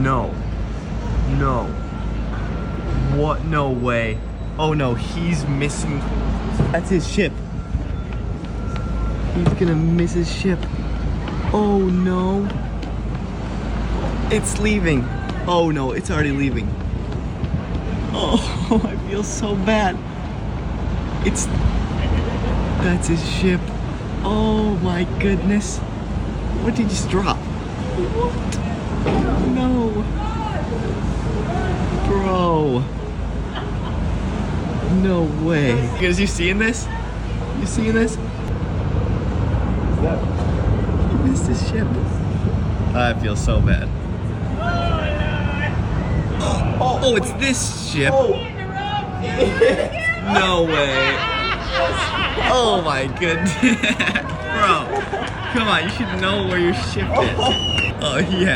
no. No. What? No way. Oh no, he's missing. That's his ship. He's gonna miss his ship. Oh no. It's leaving. Oh no, it's already leaving. Oh, I feel so bad. That's his ship. Oh my goodness. What did he just drop? What? Oh no. Bro. No way. Guys, you seeing this? You seeing this? He missed his ship. I feel so bad. Oh, it's this ship. No way. Oh my goodness. Bro, come on, you should know where your ship is. Oh yeah.